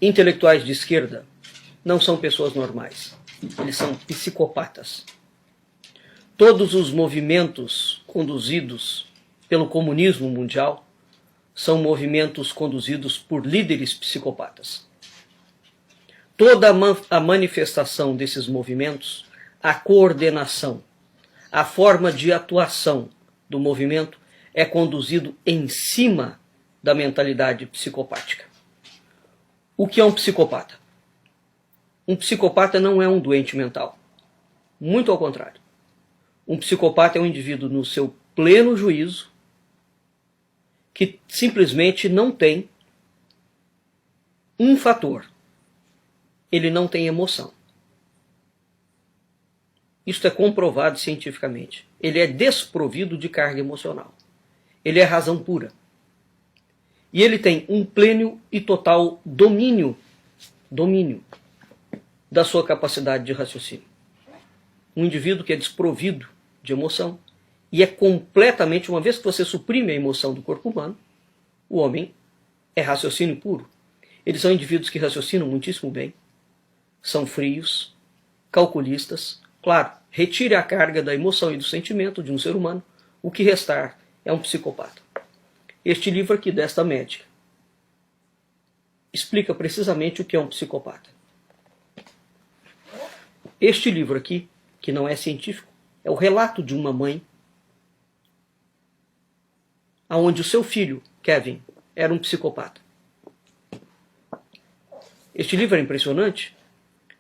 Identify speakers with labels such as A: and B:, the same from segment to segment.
A: intelectuais de esquerda não são pessoas normais. Eles são psicopatas. Todos os movimentos conduzidos pelo comunismo mundial são movimentos conduzidos por líderes psicopatas. Toda a manifestação desses movimentos, a coordenação, a forma de atuação do movimento é conduzido em cima da mentalidade psicopática. O que é um psicopata? Um psicopata não é um doente mental. Muito ao contrário. Um psicopata é um indivíduo no seu pleno juízo que simplesmente não tem um fator. Ele não tem emoção. Isto é comprovado cientificamente. Ele é desprovido de carga emocional. Ele é razão pura. E ele tem um pleno e total domínio da sua capacidade de raciocínio. Um indivíduo que é desprovido de emoção e é completamente, uma vez que você suprime a emoção do corpo humano, o homem é raciocínio puro. Eles são indivíduos que raciocinam muitíssimo bem, são frios, calculistas. Claro, retire a carga da emoção e do sentimento de um ser humano, o que restar é um psicopata. Este livro aqui, desta médica, explica precisamente o que é um psicopata. Este livro aqui, que não é científico, é o relato de uma mãe onde o seu filho, Kevin, era um psicopata. Este livro é impressionante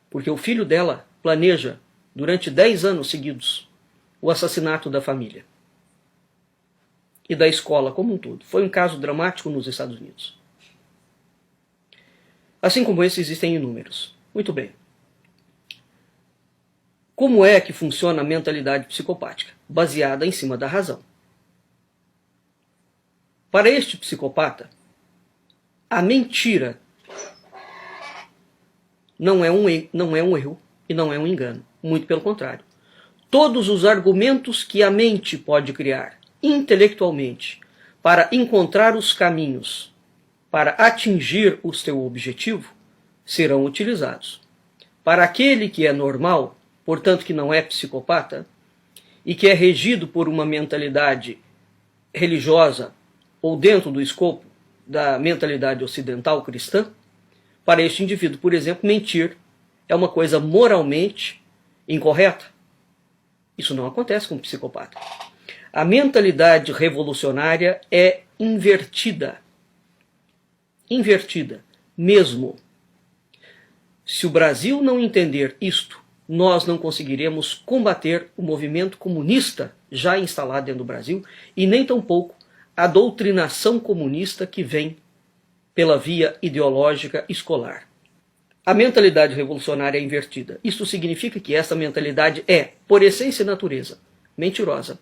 A: porque o filho dela planeja, durante 10 anos seguidos, o assassinato da família e da escola como um todo. Foi um caso dramático nos Estados Unidos. Assim como esse, existem inúmeros. Muito bem. Como é que funciona a mentalidade psicopática? Baseada em cima da razão. Para este psicopata, a mentira não é um erro e não é um engano. Muito pelo contrário. Todos os argumentos que a mente pode criar intelectualmente para encontrar os caminhos para atingir o seu objetivo serão utilizados. Para aquele que é normal, portanto que não é psicopata, e que é regido por uma mentalidade religiosa ou dentro do escopo da mentalidade ocidental cristã, para este indivíduo, por exemplo, mentir é uma coisa moralmente incorreta. Isso não acontece com um psicopata. A mentalidade revolucionária é invertida. Invertida, mesmo. Se o Brasil não entender isto, nós não conseguiremos combater o movimento comunista já instalado dentro do Brasil e nem tampouco a doutrinação comunista que vem pela via ideológica escolar. A mentalidade revolucionária é invertida. Isso significa que essa mentalidade é, por essência e natureza, mentirosa,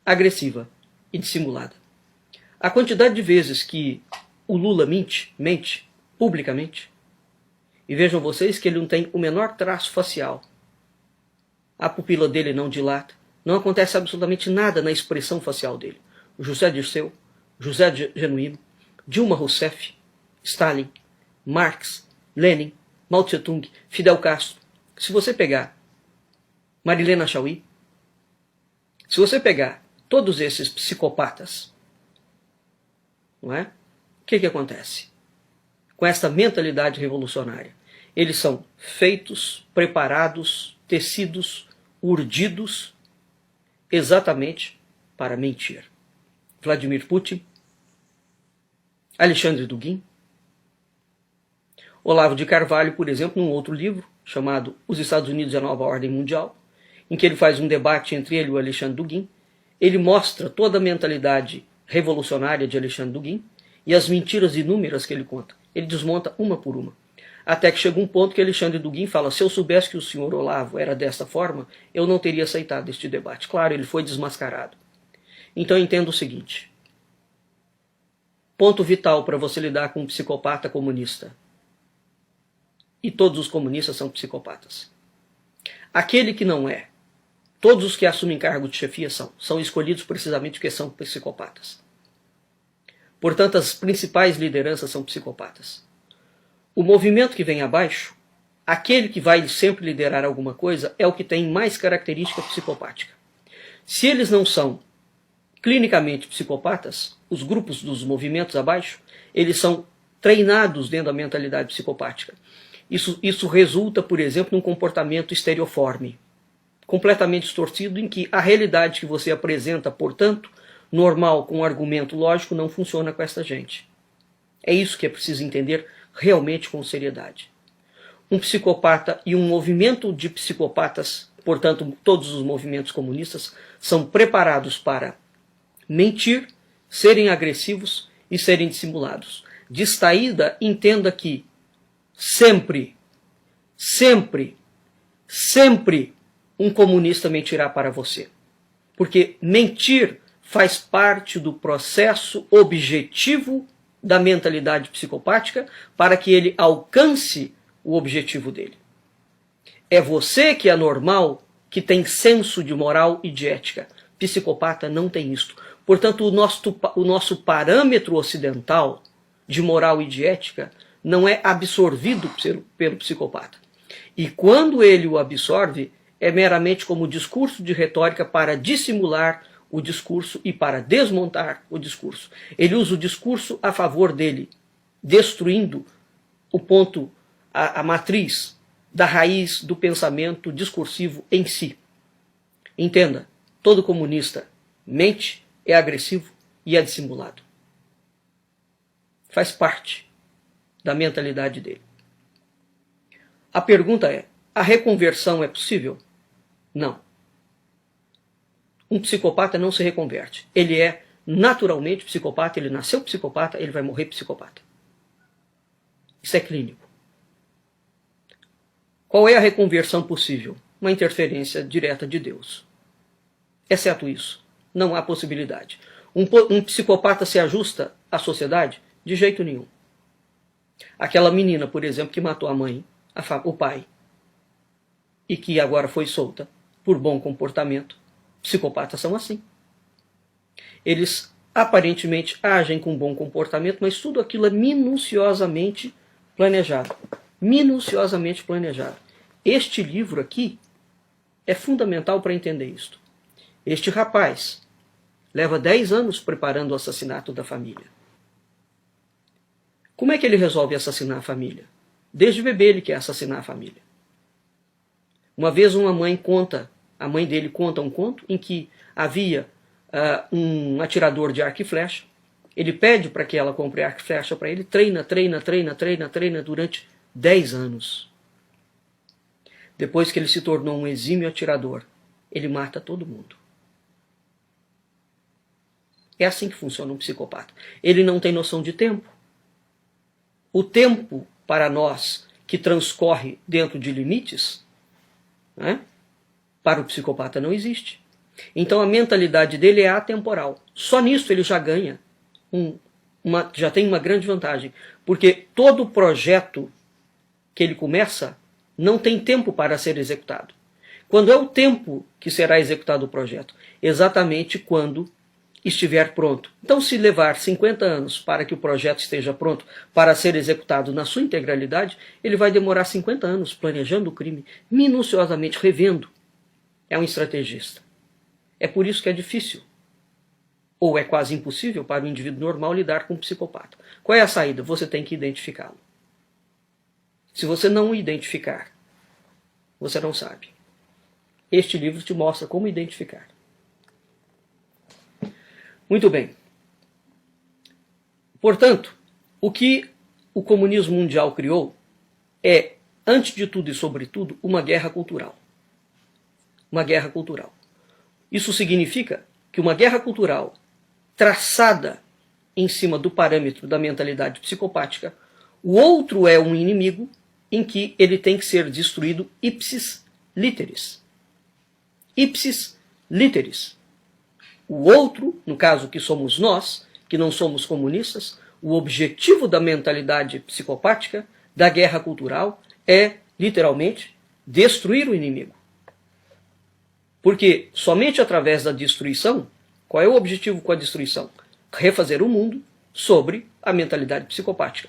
A: agressiva e dissimulada. A quantidade de vezes que o Lula mente publicamente, e vejam vocês que ele não tem o menor traço facial. A pupila dele não dilata, não acontece absolutamente nada na expressão facial dele. O José Dirceu, José Genuíno, Dilma Rousseff, Stalin, Marx, Lenin, Mao Tse-tung, Fidel Castro. Se você pegar Marilena Chaui, se você pegar todos esses psicopatas, não é? O que acontece? Com essa mentalidade revolucionária, eles são feitos, preparados, tecidos, urdidos, exatamente para mentir. Vladimir Putin, Alexandre Dugin, Olavo de Carvalho, por exemplo, num outro livro, chamado Os Estados Unidos e a Nova Ordem Mundial, em que ele faz um debate entre ele e o Alexandre Dugin, ele mostra toda a mentalidade revolucionária de Alexandre Dugin e as mentiras inúmeras que ele conta. Ele desmonta uma por uma. Até que chega um ponto que Alexandre Dugin fala: se eu soubesse que o senhor Olavo era desta forma, eu não teria aceitado este debate. Claro, ele foi desmascarado. Então entenda o seguinte. Ponto vital para você lidar com um psicopata comunista. E todos os comunistas são psicopatas. Aquele que não é, todos os que assumem cargo de chefia são escolhidos precisamente porque são psicopatas. Portanto, as principais lideranças são psicopatas. o movimento que vem abaixo, aquele que vai sempre liderar alguma coisa, é o que tem mais característica psicopática. Se eles não são clinicamente psicopatas, os grupos dos movimentos abaixo, eles são treinados dentro da mentalidade psicopática. Isso resulta, por exemplo, num comportamento estereoforme, completamente distorcido, em que a realidade que você apresenta, portanto, normal, com um argumento lógico, não funciona com essa gente. É isso que é preciso entender realmente com seriedade. Um psicopata e um movimento de psicopatas, portanto, todos os movimentos comunistas, são preparados para mentir, serem agressivos e serem dissimulados. De saída, entenda que sempre um comunista mentirá para você. Porque mentir faz parte do processo objetivo da mentalidade psicopática para que ele alcance o objetivo dele. É você que é normal, que tem senso de moral e de ética. Psicopata não tem isto. Portanto, o nosso parâmetro ocidental de moral e de ética não é absorvido pelo psicopata. E quando ele o absorve, é meramente como discurso de retórica para dissimular o discurso e para desmontar o discurso. Ele usa o discurso a favor dele, destruindo o ponto, a matriz da raiz do pensamento discursivo em si. Entenda, todo comunista mente, é agressivo e é dissimulado. Faz parte da mentalidade dele. A pergunta é, a reconversão é possível? Não. Um psicopata não se reconverte. Ele é naturalmente psicopata, ele nasceu psicopata, ele vai morrer psicopata. Isso é clínico. Qual é a reconversão possível? Uma interferência direta de Deus. Exceto isso, não há possibilidade. Um psicopata se ajusta à sociedade? De jeito nenhum. Aquela menina, por exemplo, que matou a mãe, o pai, e que agora foi solta por bom comportamento, psicopatas são assim. Eles aparentemente agem com bom comportamento, mas tudo aquilo é minuciosamente planejado. Minuciosamente planejado. Este livro aqui é fundamental para entender isto. Este rapaz leva 10 anos preparando o assassinato da família. Como é que ele resolve assassinar a família? Desde bebê ele quer assassinar a família. Uma vez a mãe dele conta um conto em que havia um atirador de arco e flecha. Ele pede para que ela compre arco e flecha para ele, treina durante 10 anos. Depois que ele se tornou um exímio atirador, ele mata todo mundo. É assim que funciona um psicopata. Ele não tem noção de tempo. O tempo, para nós, que transcorre dentro de limites, né, para o psicopata não existe. Então a mentalidade dele é atemporal. Só nisso ele já ganha, já tem uma grande vantagem. Porque todo projeto que ele começa não tem tempo para ser executado. Quando é o tempo que será executado o projeto? Exatamente quando estiver pronto. Então, se levar 50 anos para que o projeto esteja pronto para ser executado na sua integralidade, ele vai demorar 50 anos planejando o crime, minuciosamente revendo. É um estrategista. É por isso que é difícil, ou é quase impossível para o indivíduo normal lidar com um psicopata. Qual é a saída? Você tem que identificá-lo. Se você não o identificar, você não sabe. Este livro te mostra como identificar. Muito bem. Portanto, o que o comunismo mundial criou é, antes de tudo e sobretudo, uma guerra cultural. Uma guerra cultural. Isso significa que uma guerra cultural traçada em cima do parâmetro da mentalidade psicopática, o outro é um inimigo em que ele tem que ser destruído ipsis literis. Ipsis literis. O outro, no caso que somos nós, que não somos comunistas, o objetivo da mentalidade psicopática, da guerra cultural, é, literalmente, destruir o inimigo. Porque somente através da destruição, qual é o objetivo com a destruição? Refazer o mundo sobre a mentalidade psicopática.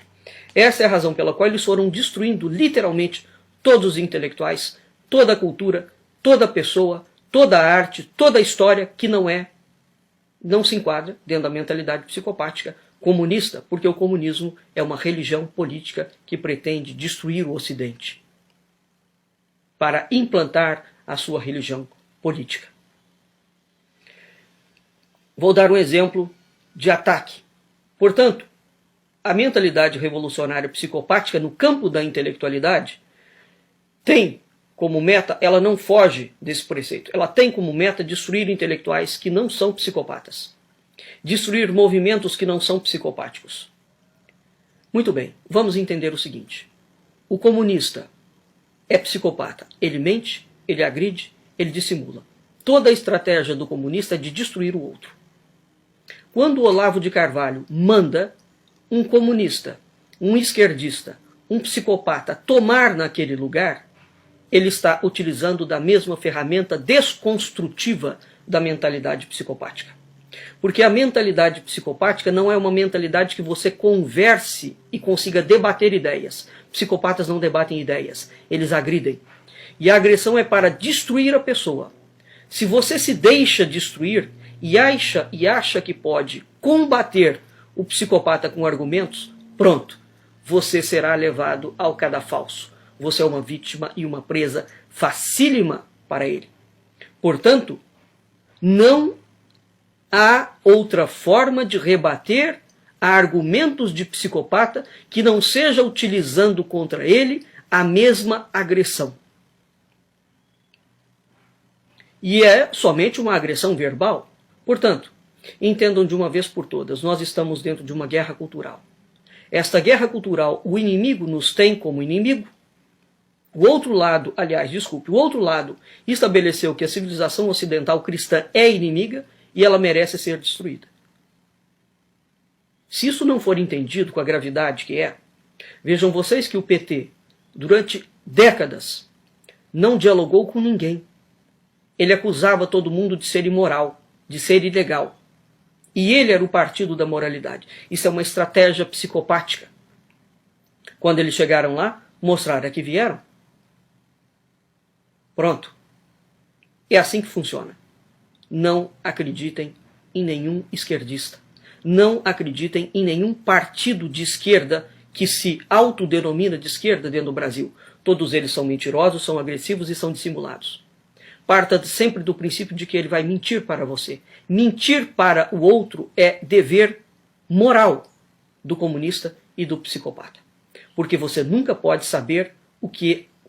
A: Essa é a razão pela qual eles foram destruindo literalmente todos os intelectuais, toda a cultura, toda a pessoa, toda a arte, toda a história que não se enquadra dentro da mentalidade psicopática comunista, porque o comunismo é uma religião política que pretende destruir o Ocidente para implantar a sua religião política. Vou dar um exemplo de ataque. Portanto, a mentalidade revolucionária psicopática no campo da intelectualidade tem como meta, ela não foge desse preceito, ela tem como meta destruir intelectuais que não são psicopatas, destruir movimentos que não são psicopáticos. Muito bem, vamos entender o seguinte: o comunista é psicopata, ele mente, ele agride, ele dissimula. Toda a estratégia do comunista é de destruir o outro. Quando o Olavo de Carvalho manda um comunista, um esquerdista, um psicopata tomar naquele lugar, ele está utilizando da mesma ferramenta desconstrutiva da mentalidade psicopática. Porque a mentalidade psicopática não é uma mentalidade que você converse e consiga debater ideias. Psicopatas não debatem ideias, eles agridem. E a agressão é para destruir a pessoa. Se você se deixa destruir e acha que pode combater o psicopata com argumentos, pronto, você será levado ao cadafalso. Você é uma vítima e uma presa facílima para ele. Portanto, não há outra forma de rebater a argumentos de psicopata que não seja utilizando contra ele a mesma agressão. E é somente uma agressão verbal. Portanto, entendam de uma vez por todas, nós estamos dentro de uma guerra cultural. Esta guerra cultural, o inimigo nos tem como inimigo. O outro lado estabeleceu que a civilização ocidental cristã é inimiga e ela merece ser destruída. Se isso não for entendido com a gravidade que é, vejam vocês que o PT, durante décadas, não dialogou com ninguém. Ele acusava todo mundo de ser imoral, de ser ilegal. E ele era o partido da moralidade. Isso é uma estratégia psicopática. Quando eles chegaram lá, mostraram que vieram. Pronto. É assim que funciona. Não acreditem em nenhum esquerdista. Não acreditem em nenhum partido de esquerda que se autodenomina de esquerda dentro do Brasil. Todos eles são mentirosos, são agressivos e são dissimulados. Parta sempre do princípio de que ele vai mentir para você. Mentir para o outro é dever moral do comunista e do psicopata. Porque você nunca pode saber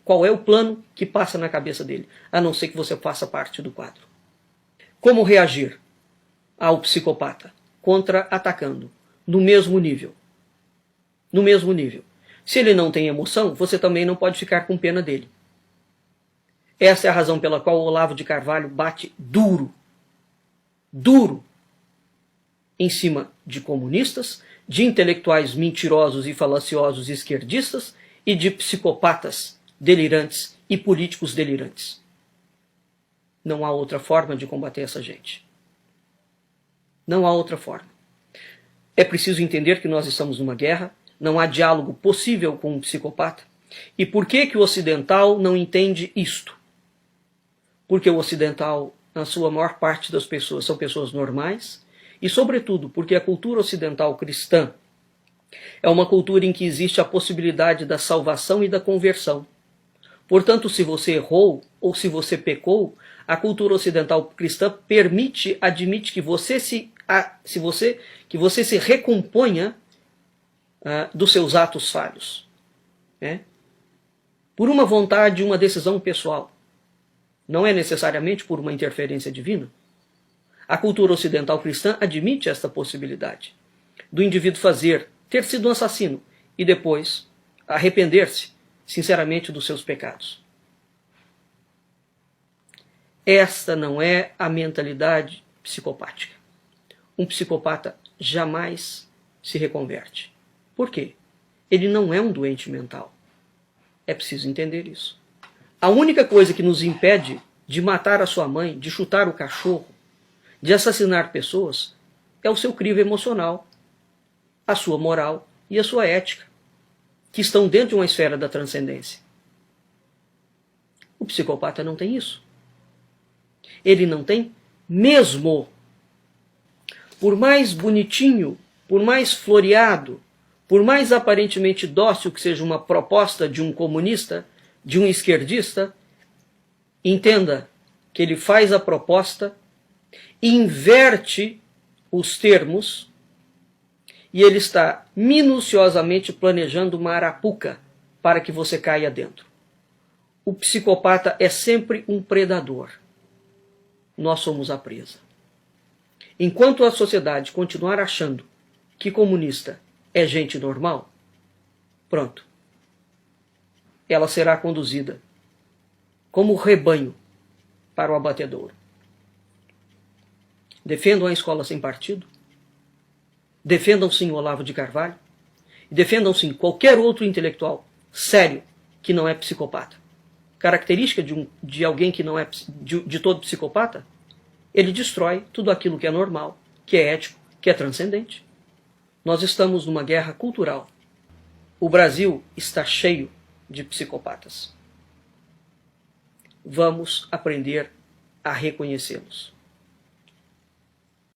A: qual é o plano que passa na cabeça dele, a não ser que você faça parte do quadro. Como reagir ao psicopata? Contra-atacando, no mesmo nível. No mesmo nível. Se ele não tem emoção, você também não pode ficar com pena dele. Essa é a razão pela qual o Olavo de Carvalho bate duro em cima de comunistas, de intelectuais mentirosos e falaciosos esquerdistas e de psicopatas delirantes e políticos delirantes. Não há outra forma de combater essa gente. Não há outra forma. É preciso entender que nós estamos numa guerra, não há diálogo possível com um psicopata. E por que o ocidental não entende isto? Porque o ocidental, na sua maior parte das pessoas, são pessoas normais, e sobretudo porque a cultura ocidental cristã é uma cultura em que existe a possibilidade da salvação e da conversão. Portanto, se você errou ou se você pecou, a cultura ocidental cristã admite que você se recomponha dos seus atos falhos. Por uma vontade, uma decisão pessoal. Não é necessariamente por uma interferência divina. A cultura ocidental cristã admite esta possibilidade do indivíduo ter sido um assassino e depois arrepender-se sinceramente dos seus pecados. Esta não é a mentalidade psicopática. Um psicopata jamais se reconverte. Por quê? Ele não é um doente mental. É preciso entender isso. A única coisa que nos impede de matar a sua mãe, de chutar o cachorro, de assassinar pessoas, é o seu crivo emocional, a sua moral e a sua ética. que estão dentro de uma esfera da transcendência. O psicopata não tem isso. Ele não tem mesmo. Por mais bonitinho, por mais floreado, por mais aparentemente dócil que seja uma proposta de um comunista, de um esquerdista, entenda que ele faz a proposta, inverte os termos e ele está minuciosamente planejando uma arapuca para que você caia dentro. O psicopata é sempre um predador. Nós somos a presa. Enquanto a sociedade continuar achando que comunista é gente normal, pronto. Ela será conduzida como rebanho para o abatedouro. Defendam a escola sem partido, defendam sim o Olavo de Carvalho, e defendam sim qualquer outro intelectual sério que não é psicopata. Característica de alguém que não é de todo psicopata, ele destrói tudo aquilo que é normal, que é ético, que é transcendente. Nós estamos numa guerra cultural. O Brasil está cheio de psicopatas. Vamos aprender a reconhecê-los.